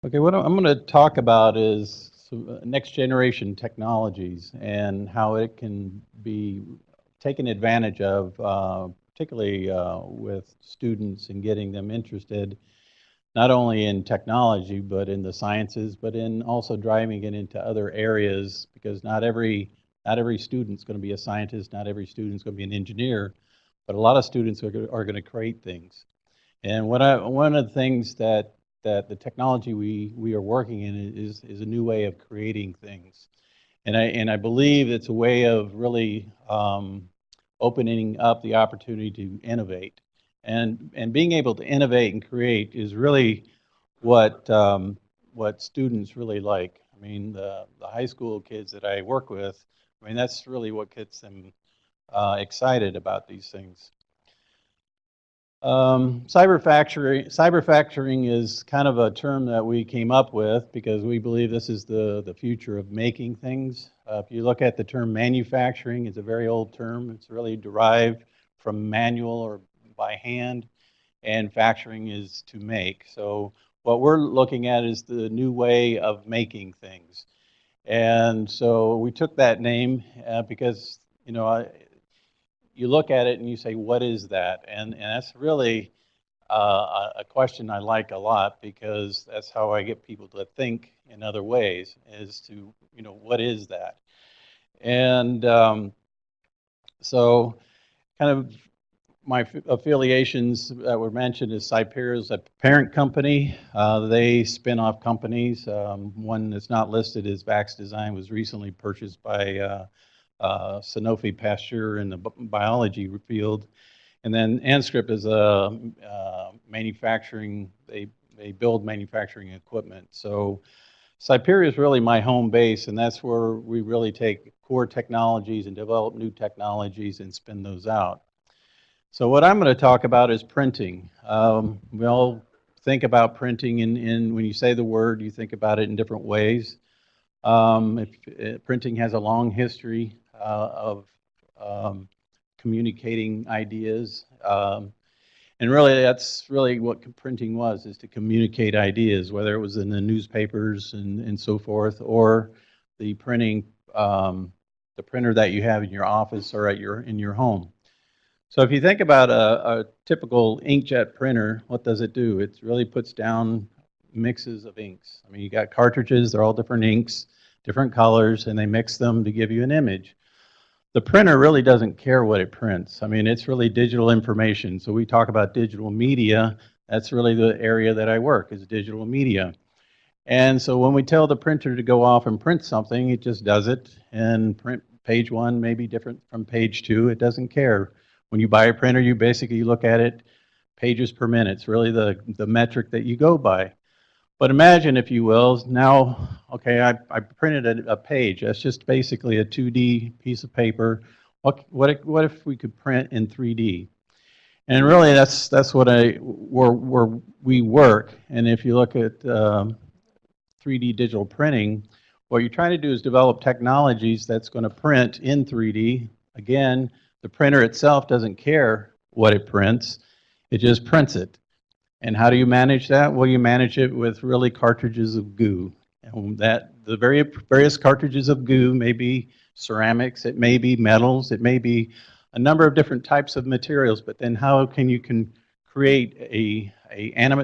Okay, what I'm going to talk about is some next generation technologies and how it can be taken advantage of, particularly with students and getting them interested not only in technology but in the sciences, but in also driving it into other areas because not every student's going to be a scientist, not every student's going to be an engineer, but a lot of students are going to create things. And one of the things that the technology we are working in is a new way of creating things, and I believe it's a way of really opening up the opportunity to innovate, and being able to innovate and create is really what students really like. I mean, the high school kids that I work with, I mean, that's really what gets them excited about these things. Cyberfactoring is kind of a term that we came up with because we believe this is the future of making things. If you look at the term manufacturing, it's a very old term. It's really derived from manual or by hand, and factoring is to make. So what we're looking at is the new way of making things. And so we took that name because, you look at it and you say, what is that? And that's really a question I like a lot because that's how I get people to think in other ways is to, what is that? And so kind of my affiliations that were mentioned is Cypera is a parent company. They spin off companies. One that's not listed is Vax Design was recently purchased by Sanofi Pasteur in the biology field. And then Anscript is a manufacturing, they build manufacturing equipment. So Cypera is really my home base, and that's where we really take core technologies and develop new technologies and spin those out. So what I'm going to talk about is printing. We all think about printing, in when you say the word, you think about it in different ways. Printing has a long history of communicating ideas. And really, that's really what printing was, is to communicate ideas, whether it was in the newspapers and so forth, or the printing, the printer that you have in your office or in your home. So if you think about a typical inkjet printer, what does it do? It really puts down mixes of inks. I mean, you got cartridges, they're all different inks, different colors, and they mix them to give you an image. The printer really doesn't care what it prints. I mean, it's really digital information. So we talk about digital media. That's really the area that I work, is digital media. And so when we tell the printer to go off and print something, it just does it. And print page one may be different from page two. It doesn't care. When you buy a printer, you basically look at it pages per minute. It's really the metric that you go by. But imagine, if you will, now, okay, I printed a page. That's just basically a 2D piece of paper. What if we could print in 3D? And really, that's what where we work. And if you look at 3D digital printing, what you're trying to do is develop technologies that's going to print in 3D. Again, the printer itself doesn't care what it prints. It just prints it. And how do you manage that? Well, you manage it with really cartridges of goo. And the various cartridges of goo may be ceramics, it may be metals, it may be a number of different types of materials. But then how can you create an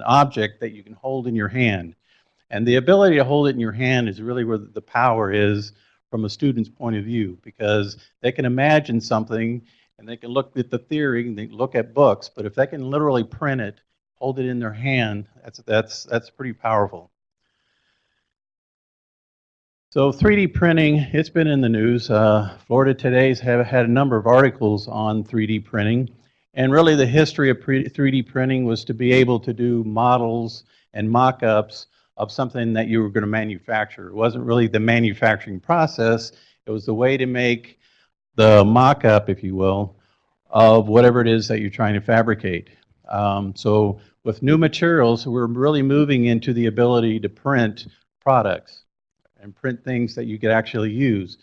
object that you can hold in your hand? And the ability to hold it in your hand is really where the power is from a student's point of view, because they can imagine something and they can look at the theory and they can look at books, but if they can literally print it, hold it in their hand, that's pretty powerful. So 3D printing, it's been in the news. Florida Today's have had a number of articles on 3D printing, and really the history of 3D printing was to be able to do models and mock-ups of something that you were going to manufacture. It wasn't really the manufacturing process, it was the way to make the mock-up, if you will, of whatever it is that you're trying to fabricate. So with new materials, we're really moving into the ability to print products and print things that you could actually use.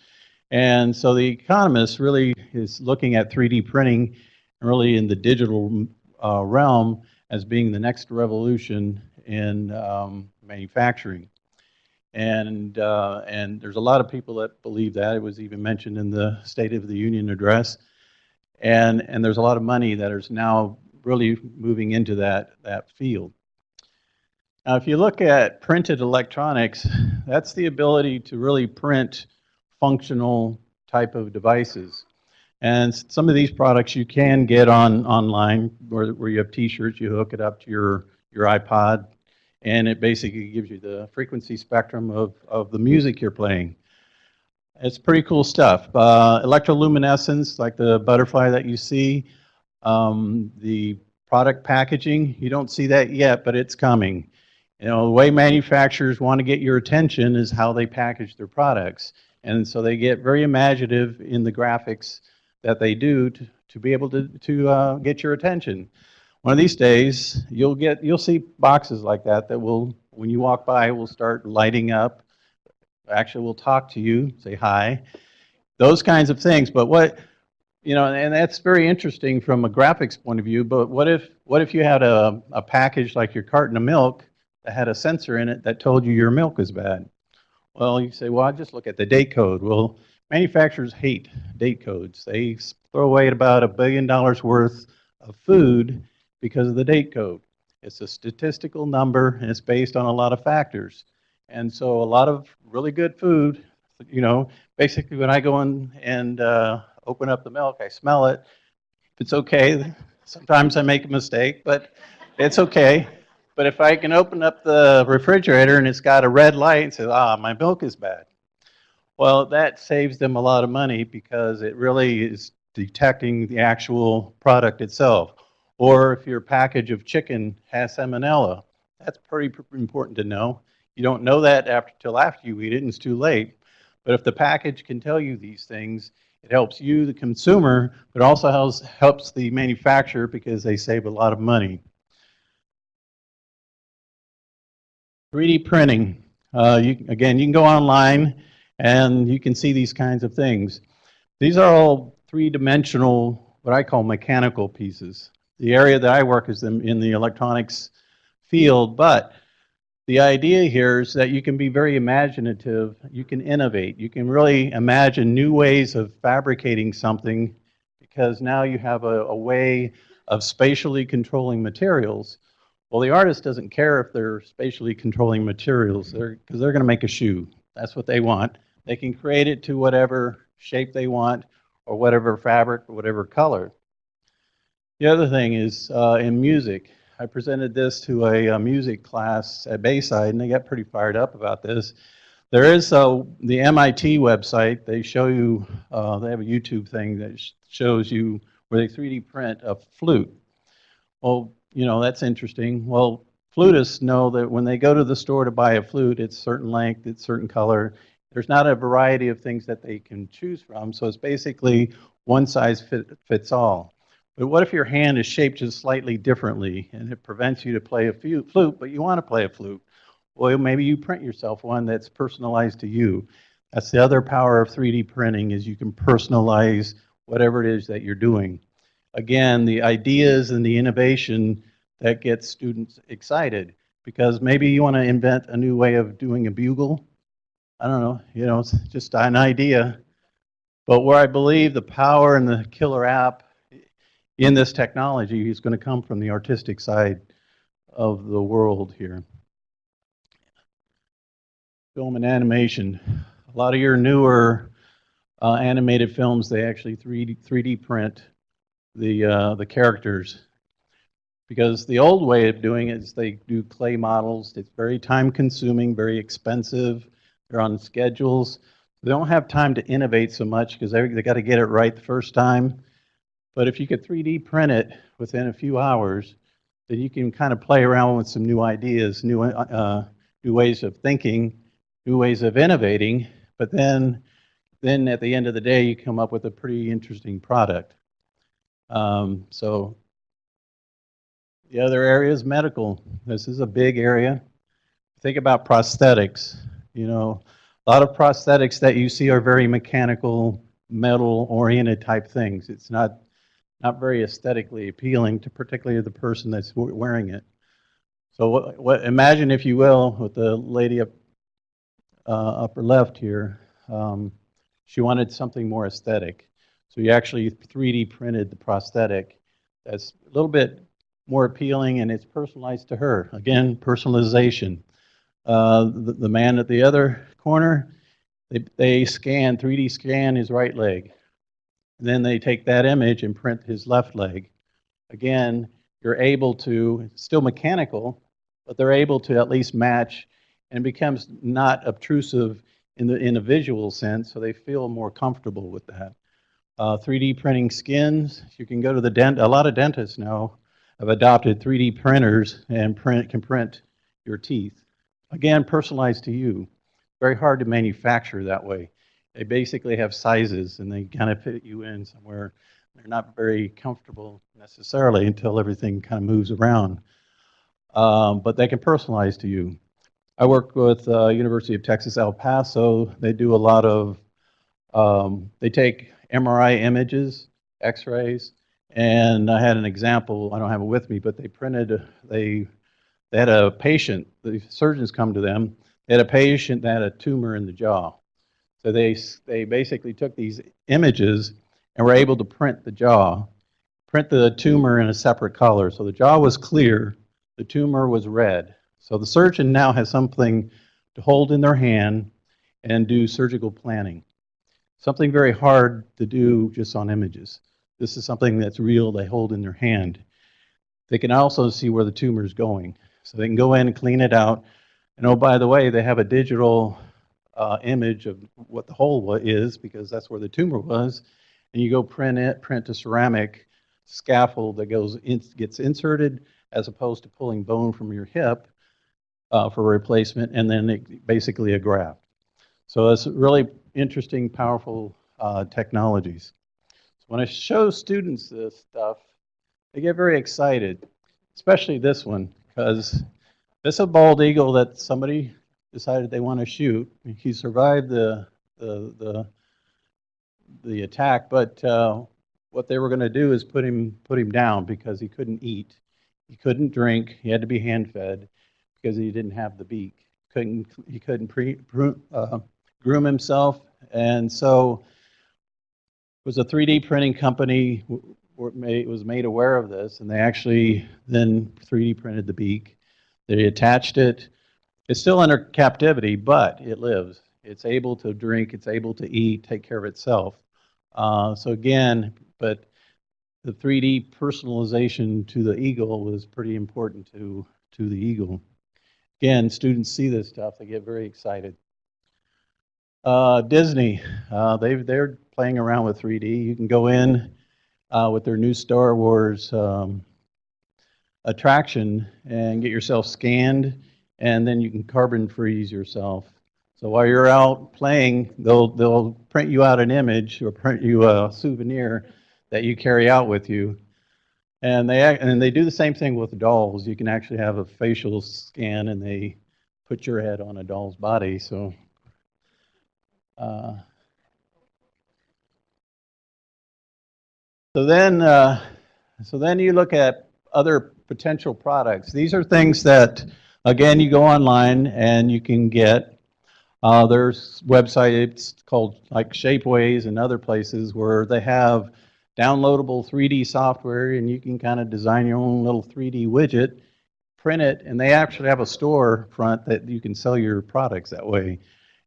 And so The Economist really is looking at 3D printing really in the digital realm as being the next revolution in manufacturing. And there's a lot of people that believe that. It was even mentioned in the State of the Union address. And there's a lot of money that is now really moving into that field. Now, if you look at printed electronics, that's the ability to really print functional type of devices. And some of these products you can get online where you have T-shirts, you hook it up to your iPod, and it basically gives you the frequency spectrum of the music you're playing. It's pretty cool stuff. Electroluminescence, like the butterfly that you see, the product packaging, you don't see that yet, but it's coming. You know, the way manufacturers want to get your attention is how they package their products. And so they get very imaginative in the graphics that they do to be able to get your attention. One of these days, you'll see boxes like that will, when you walk by, will start lighting up. Actually, will talk to you, say hi, those kinds of things. But what, you know, and that's very interesting from a graphics point of view. But what if you had a package like your carton of milk that had a sensor in it that told you your milk is bad? Well, you say, well, I just look at the date code. Well, manufacturers hate date codes. They throw away about $1 billion worth of food because of the date code. It's a statistical number, and it's based on a lot of factors. And so a lot of really good food, you know, basically when I go in and open up the milk, I smell it. If it's okay, sometimes I make a mistake, but it's okay. But if I can open up the refrigerator and it's got a red light and says, my milk is bad, well, that saves them a lot of money because it really is detecting the actual product itself. Or if your package of chicken has salmonella, that's pretty important to know. You don't know that till after you eat it, and it's too late. But if the package can tell you these things, it helps you, the consumer, but also helps the manufacturer because they save a lot of money. 3D printing. Again, you can go online and you can see these kinds of things. These are all three-dimensional, what I call mechanical pieces. The area that I work is in the electronics field, but the idea here is that you can be very imaginative, you can innovate, you can really imagine new ways of fabricating something because now you have a way of spatially controlling materials. Well, the artist doesn't care if they're spatially controlling materials because they're going to make a shoe. That's what they want. They can create it to whatever shape they want or whatever fabric or whatever color. The other thing is in music. I presented this to a music class at Bayside, and they got pretty fired up about this. There is the MIT website. They show you, they have a YouTube thing that shows you where they 3D print a flute. Well, you know, that's interesting. Well, flutists know that when they go to the store to buy a flute, it's certain length, it's certain color. There's not a variety of things that they can choose from, so it's basically one size fits all. But what if your hand is shaped just slightly differently and it prevents you to play a flute, but you want to play a flute? Well, maybe you print yourself one that's personalized to you. That's the other power of 3D printing, is you can personalize whatever it is that you're doing. Again, the ideas and the innovation that gets students excited, because maybe you want to invent a new way of doing a bugle. I don't know, you know, it's just an idea. But where I believe the power and the killer app in this technology is going to come from the artistic side of the world here. Film and animation. A lot of your newer animated films, they actually 3D print the characters. Because the old way of doing it is they do clay models. It's very time consuming, very expensive. They're on schedules. They don't have time to innovate so much because they got to get it right the first time. But if you could 3D print it within a few hours, then you can kind of play around with some new ideas, new ways of thinking, new ways of innovating. But then at the end of the day, you come up with a pretty interesting product. So the other area is medical. This is a big area. Think about prosthetics. You know, a lot of prosthetics that you see are very mechanical, metal-oriented type things. It's not very aesthetically appealing to particularly the person that's wearing it. So imagine, if you will, with the lady up upper left here, she wanted something more aesthetic. So you actually 3D printed the prosthetic that's a little bit more appealing, and it's personalized to her. Again, personalization. The man at the other corner, they 3D scan his right leg. And then they take that image and print his left leg. Again, you're able to, it's still mechanical, but they're able to at least match, and it becomes not obtrusive in a visual sense, so they feel more comfortable with that. 3D printing skins, you can go to a lot of dentists now have adopted 3D printers and can print your teeth. Again, personalized to you. Very hard to manufacture that way. They basically have sizes and they kind of fit you in somewhere. They're not very comfortable necessarily until everything kind of moves around. But they can personalize to you. I work with University of Texas, El Paso. They do a lot of, they take MRI images, x-rays, and I had an example, I don't have it with me, but they had a patient, the surgeons come to them, they had a patient that had a tumor in the jaw. So they basically took these images and were able to print the jaw, print the tumor in a separate color. So the jaw was clear, the tumor was red. So the surgeon now has something to hold in their hand and do surgical planning. Something very hard to do just on images. This is something that's real, they hold in their hand. They can also see where the tumor is going. So they can go in and clean it out. And oh, by the way, they have a digital image of what the hole is, because that's where the tumor was. And you go print a ceramic scaffold that gets inserted, as opposed to pulling bone from your hip for replacement, and then basically a graft. So it's really interesting, powerful technologies. So when I show students this stuff, they get very excited, especially this one, because this is a bald eagle that somebody decided they want to shoot. He survived the attack, but what they were going to do is put him down because he couldn't eat, he couldn't drink, he had to be hand fed because he didn't have the beak. He couldn't groom himself, and so it was a 3D printing company was made aware of this, and they actually then 3D printed the beak. They attached it. It's still under captivity, but it lives. It's able to drink, it's able to eat, take care of itself. So again, but the 3D personalization to the eagle was pretty important to the eagle. Again, students see this stuff, they get very excited. Disney, they're playing around with 3D. You can go in with their new Star Wars attraction and get yourself scanned, and then you can carbon freeze yourself. So while you're out playing, they'll print you out an image or print you a souvenir that you carry out with you. And they do the same thing with dolls. You can actually have a facial scan, and they put your head on a doll's body. So so then you look at other potential products. These are things that, again, you go online and you can get. There's websites called like Shapeways and other places where they have downloadable 3D software, and you can kind of design your own little 3D widget, print it, and they actually have a storefront that you can sell your products that way.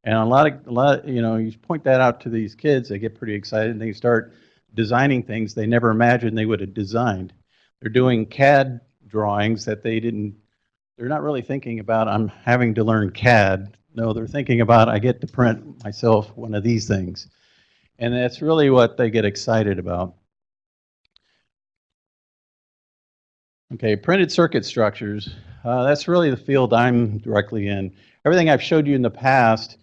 And a lot, you point that out to these kids, they get pretty excited, and they start designing things they never imagined they would have designed. They're doing CAD drawings that they're not really thinking about, I'm having to learn CAD. No, they're thinking about, I get to print myself one of these things. And that's really what they get excited about. Okay, printed circuit structures. That's really the field I'm directly in. Everything I've showed you in the past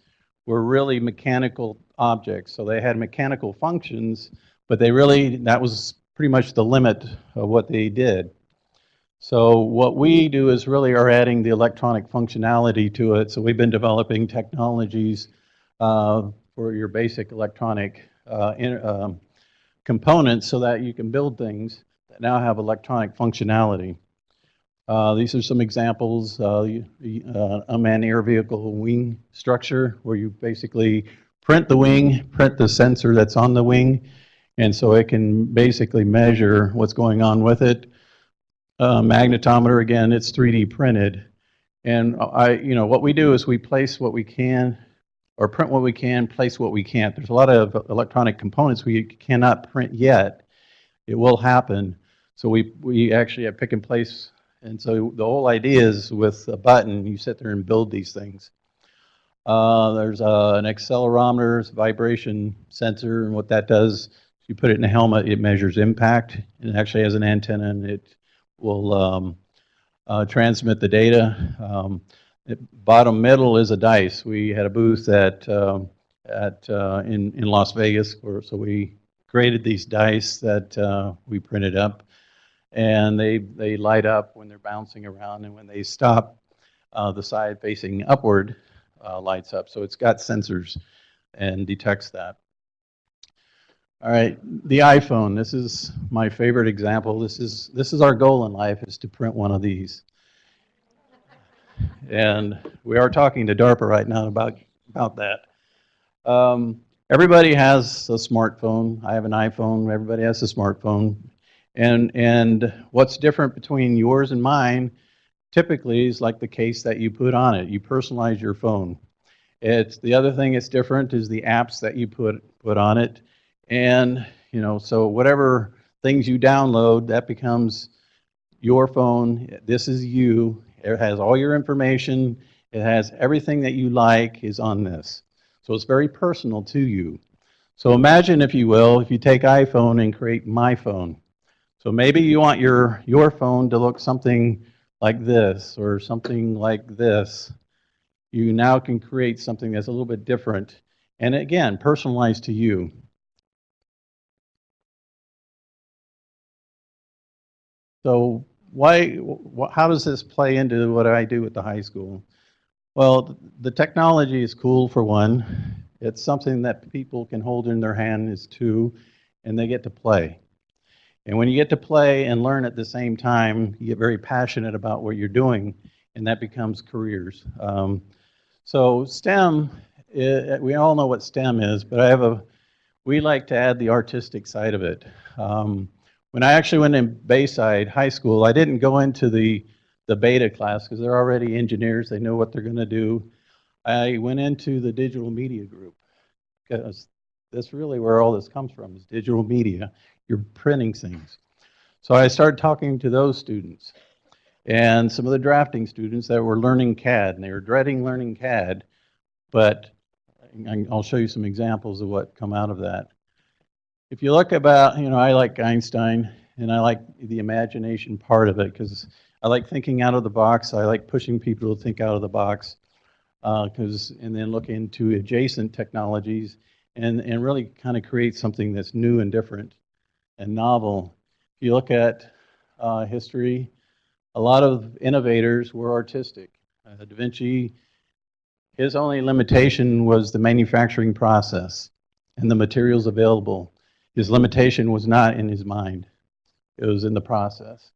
were really mechanical objects. So they had mechanical functions, but that was pretty much the limit of what they did. So what we do is really are adding the electronic functionality to it. So we've been developing technologies for your basic electronic components so that you can build things that now have electronic functionality. These are some examples. Unmanned air vehicle wing structure, where you basically print the wing, print the sensor that's on the wing, and so it can basically measure what's going on with it. Magnetometer, again, it's 3D printed. And what we do is we place what we can, or print what we can, place what we can't. There's a lot of electronic components we cannot print yet. It will happen. So we actually have pick and place. And so the whole idea is with a button, you sit there and build these things. There's an accelerometer, vibration sensor, and what that does, you put it in a helmet, it measures impact, and it actually has an antenna, and it will transmit the data. Bottom middle is a dice. We had a booth in Las Vegas, so we created these dice that we printed up, and they light up when they're bouncing around, and when they stop, the side facing upward lights up. So it's got sensors and detects that. All right, the iPhone. This is my favorite example. This is our goal in life, is to print one of these. And we are talking to DARPA right now about that. Everybody has a smartphone. I have an iPhone. Everybody has a smartphone. And what's different between yours and mine typically is like the case that you put on it. You personalize your phone. The other thing that's different is the apps that you put on it. And so whatever things you download, that becomes your phone. This is you. It has all your information. It has everything that you like is on this. So it's very personal to you. So imagine, if you will, if you take iPhone and create my phone. So maybe you want your phone to look something like this or something like this. You now can create something that's a little bit different, and again, personalized to you. So how does this play into what I do at the high school? Well, the technology is cool, for one. It's something that people can hold in their hand, is two, and they get to play. And when you get to play and learn at the same time, you get very passionate about what you're doing, and that becomes careers. So STEM, we all know what STEM is, but we like to add the artistic side of it. When I actually went in Bayside High School, I didn't go into the beta class because they're already engineers. They know what they're going to do. I went into the digital media group because that's really where all this comes from, is digital media. You're printing things. So I started talking to those students and some of the drafting students that were learning CAD, and they were dreading learning CAD, but I'll show you some examples of what come out of that. If you look about, I like Einstein, and I like the imagination part of it because I like thinking out of the box. I like pushing people to think out of the box, and then look into adjacent technologies and really kind of create something that's new and different and novel. If you look at history, a lot of innovators were artistic. Da Vinci, his only limitation was the manufacturing process and the materials available. His limitation was not in his mind. It was in the process.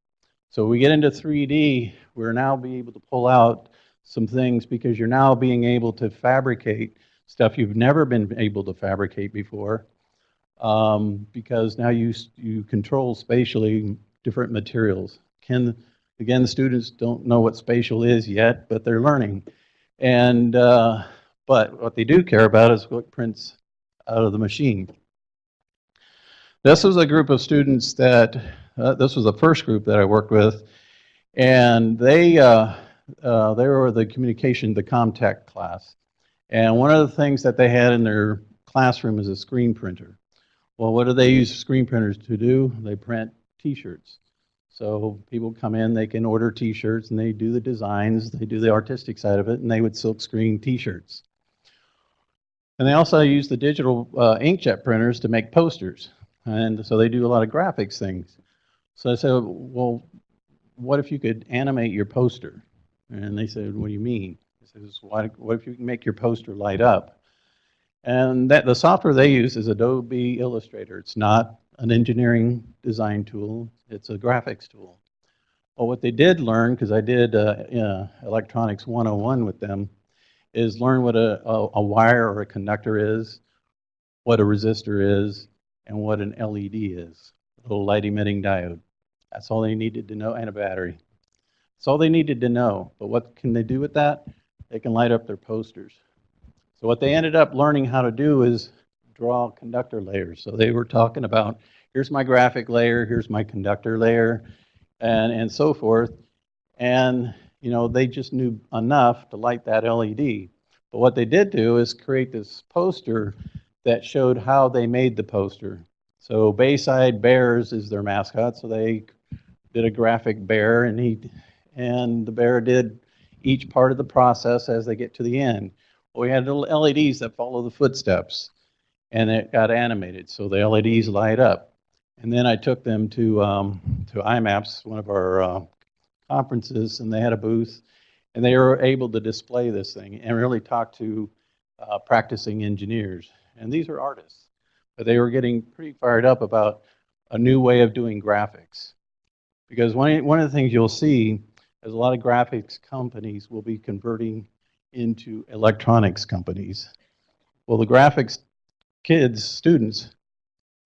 So we get into 3D, we're now being able to pull out some things because you're now being able to fabricate stuff you've never been able to fabricate before, because now you control spatially different materials. Again, the students don't know what spatial is yet, but they're learning. And but what they do care about is what prints out of the machine. This was a group of students that, this was the first group that I worked with, and they were the ComTech class. And one of the things that they had in their classroom is a screen printer. Well, what do they use screen printers to do? They print T-shirts. So people come in, they can order T-shirts, and they do the designs, they do the artistic side of it, and they would silk screen T-shirts. And they also use the digital inkjet printers to make posters. And so they do a lot of graphics things. So I said, well, what if you could animate your poster? And they said, what do you mean? I said, what if you can make your poster light up? And the software they use is Adobe Illustrator. It's not an engineering design tool. It's a graphics tool. Well, what they did learn, because I did electronics 101 with them, is learn what a wire or a conductor is, what a resistor is, and what an LED is, a little light emitting diode. That's all they needed to know, and a battery. That's all they needed to know. But what can they do with that? They can light up their posters. So what they ended up learning how to do is draw conductor layers. So they were talking about, here's my graphic layer, here's my conductor layer, and so forth. And you know, they just knew enough to light that LED. But what they did do is create this poster that showed how they made the poster. So Bayside Bears is their mascot, so they did a graphic bear, and the bear did each part of the process as they get to the end. Well, we had little LEDs that follow the footsteps, and it got animated, so the LEDs light up. And then I took them to IMAPS, one of our conferences, and they had a booth, and they were able to display this thing and really talk to practicing engineers. And these are artists, but they were getting pretty fired up about a new way of doing graphics. Because one of the things you'll see is a lot of graphics companies will be converting into electronics companies. Well, the graphics kids, students,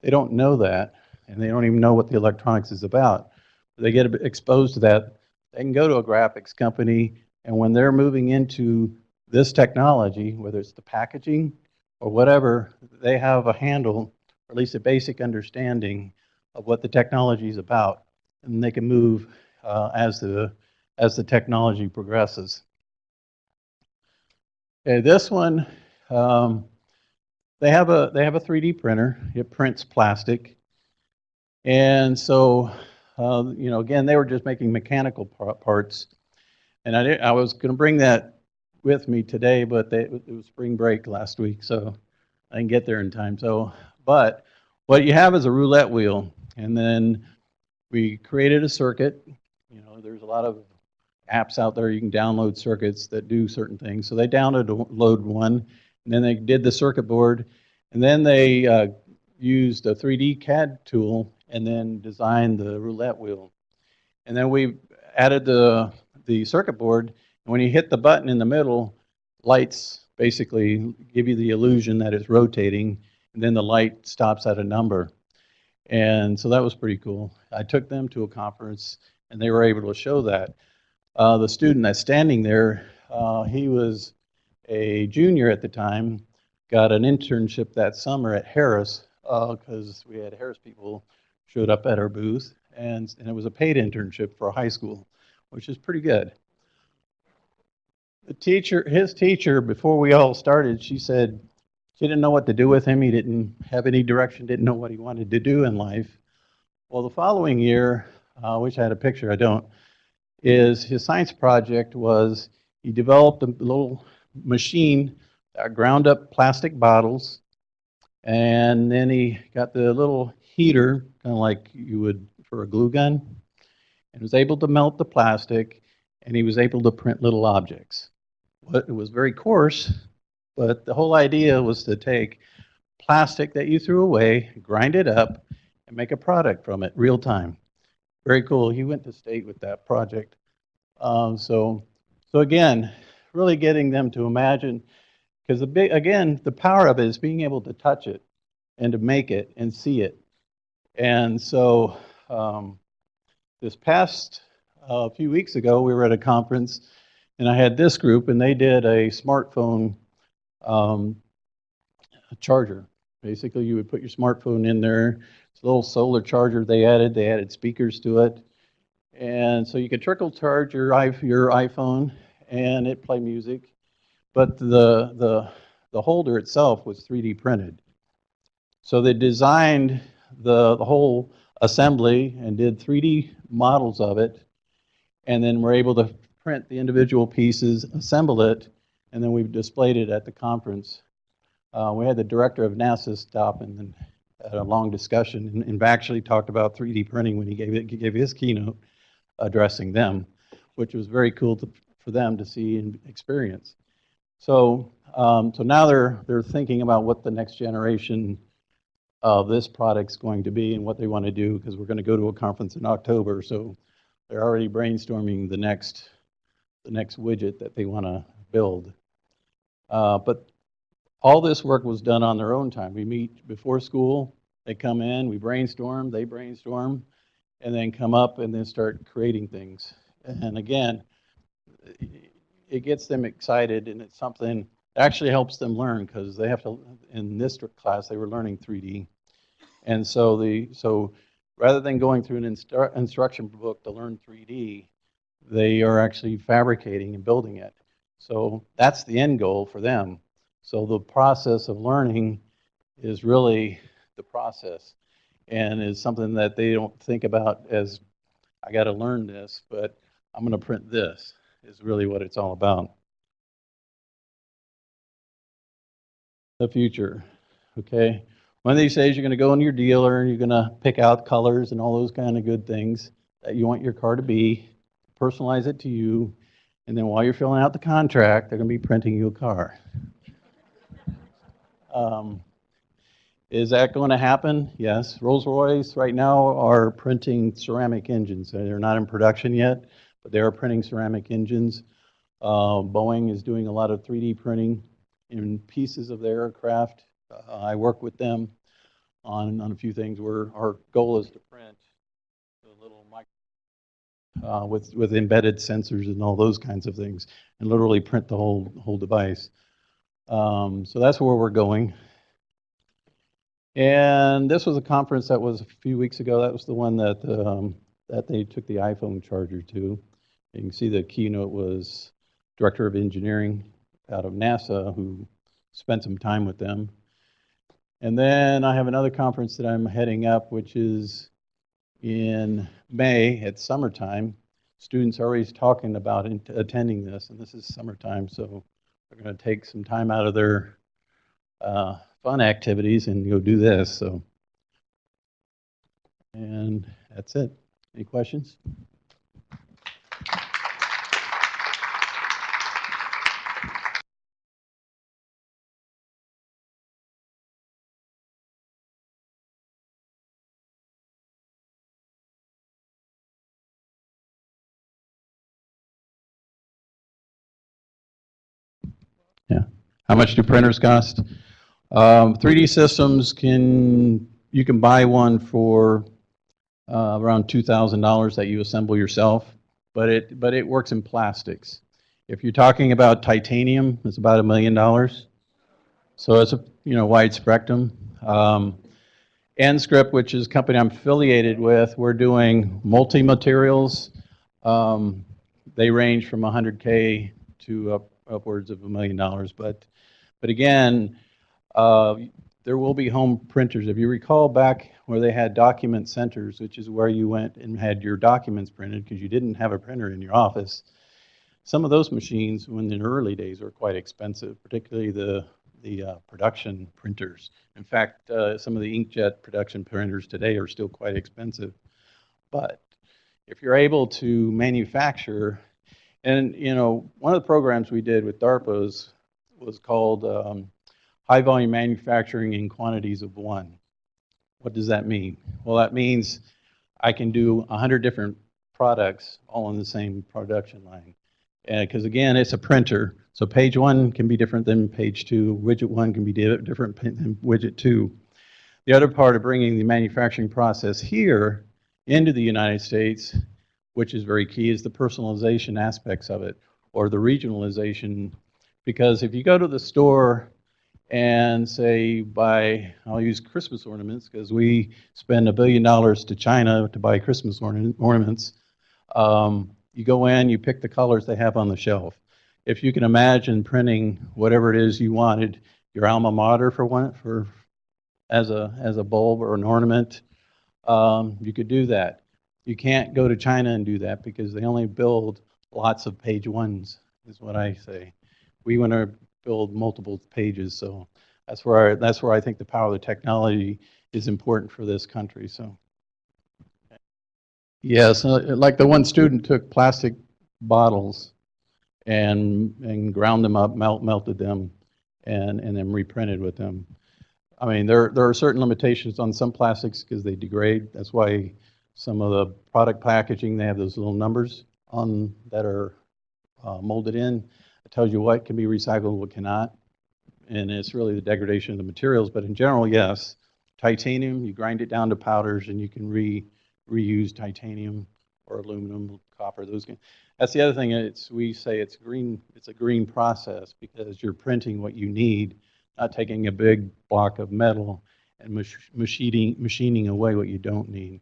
they don't know that, and they don't even know what the electronics is about. They get exposed to that. They can go to a graphics company, and when they're moving into this technology, whether it's the packaging or whatever, they have a handle, or at least a basic understanding of what the technology is about, and they can move as the technology progresses. Okay, this one, they have a 3D printer. It prints plastic, and so you know, again, they were just making mechanical parts, and I was going to bring that with me today, but it was spring break last week, so I didn't get there in time. So, but what you have is a roulette wheel, and then we created a circuit. You know, there's a lot of apps out there. You can download circuits that do certain things. So they downloaded one, and then they did the circuit board, and then they used a 3D CAD tool and then designed the roulette wheel. And then we added the circuit board, and when you hit the button in the middle, lights basically give you the illusion that it's rotating, and then the light stops at a number. And so that was pretty cool. I took them to a conference, and they were able to show that. The student that's standing there, he was a junior at the time, got an internship that summer at Harris, because we had Harris people showed up at our booth, and it was a paid internship for a high school, which is pretty good. His teacher, before we all started, she said she didn't know what to do with him. He didn't have any direction, didn't know what he wanted to do in life. Well, the following year, I wish I had a picture, I don't, is his science project was he developed a little machine that ground up plastic bottles, and then he got the little heater, kind of like you would for a glue gun, and was able to melt the plastic, and he was able to print little objects. It was very coarse, but the whole idea was to take plastic that you threw away, grind it up, and make a product from it real time. Very cool. He went to state with that project. So again, really getting them to imagine, because the power of it is being able to touch it and to make it and see it. And so this past few weeks ago, we were at a conference, and I had this group, and they did a smartphone charger. Basically, you would put your smartphone in there. It's a little solar charger they added speakers to it. And so you could trickle charge your iPhone, and it play music. But the holder itself was 3D printed. So they designed the whole assembly and did 3D models of it, and then were able to print the individual pieces, assemble it, and then we've displayed it at the conference. We had the director of NASA stop and then had a long discussion, and actually talked about 3D printing when he gave his keynote addressing them, which was very cool for them to see and experience. So now they're thinking about what the next generation of this product's going to be and what they want to do, because we're going to go to a conference in October. So They're already brainstorming the next widget that they want to build. But all this work was done on their own time. We meet before school, they come in, we brainstorm, they brainstorm, and then come up and then start creating things. And again, it gets them excited, and it's something that actually helps them learn, because they have to, in this class, they were learning 3D. And so rather than going through an instruction book to learn 3D, they are actually fabricating and building it. So that's the end goal for them. So the process of learning is really the process, and is something that they don't think about as, I got to learn this, but I'm going to print this, is really what it's all about. The future, okay? One of these days you're going to go into your dealer and you're going to pick out colors and all those kind of good things that you want your car to be, personalize it to you, and then while you're filling out the contract, they're going to be printing you a car. Is that going to happen? Yes. Rolls-Royce right now are printing ceramic engines. They're not in production yet, but they are printing ceramic engines. Boeing is doing a lot of 3D printing in pieces of their aircraft. I work with them on a few things where our goal is to print the little micro with embedded sensors and all those kinds of things, and literally print the whole device. So that's where we're going. And this was a conference that was a few weeks ago. That was the one that that they took the iPhone charger to. You can see the keynote was Director of Engineering out of NASA, who spent some time with them. And then I have another conference that I'm heading up, which is in May at summertime. Students are always talking about attending this, and this is summertime, so they're going to take some time out of their fun activities and go do this. So, and that's it. Any questions? Yeah. How much do printers cost? 3D systems you can buy one for around $2,000 that you assemble yourself, but it works in plastics. If you're talking about titanium, it's about $1 million. So it's a wide spectrum. Nscript, which is a company I'm affiliated with, we're doing multi-materials. They range from 100K to upwards of $1 million. But again, there will be home printers. If you recall back where they had document centers, which is where you went and had your documents printed because you didn't have a printer in your office, some of those machines, when in the early days, were quite expensive, particularly the production printers. In fact, some of the inkjet production printers today are still quite expensive. But if you're able to manufacture, and one of the programs we did with DARPA was called high volume manufacturing in quantities of one. What does that mean? Well, that means I can do 100 different products all on the same production line. Because again, it's a printer, so page 1 can be different than page 2. Widget 1 can be different than widget 2. The other part of bringing the manufacturing process here into the United States, which is very key, is the personalization aspects of it, or the regionalization. Because if you go to the store and say I'll use Christmas ornaments because we spend $1 billion to China to buy Christmas ornaments. You go in, you pick the colors they have on the shelf. If you can imagine printing whatever it is you wanted, your alma mater as a bulb or an ornament, you could do that. You can't go to China and do that because they only build lots of page 1s, is what I say. We want to build multiple pages, so that's where I think the power of the technology is important for this country. So, yes, like the one student took plastic bottles and ground them up, melted them, and then reprinted with them. I mean, there are certain limitations on some plastics because they degrade. That's why some of the product packaging, they have those little numbers on that are molded in. It tells you what can be recycled, what cannot. And it's really the degradation of the materials. But in general, yes, titanium, you grind it down to powders and you can reuse titanium or aluminum, copper, those. That's the other thing. We say it's green. It's a green process because you're printing what you need, not taking a big block of metal and machining away what you don't need.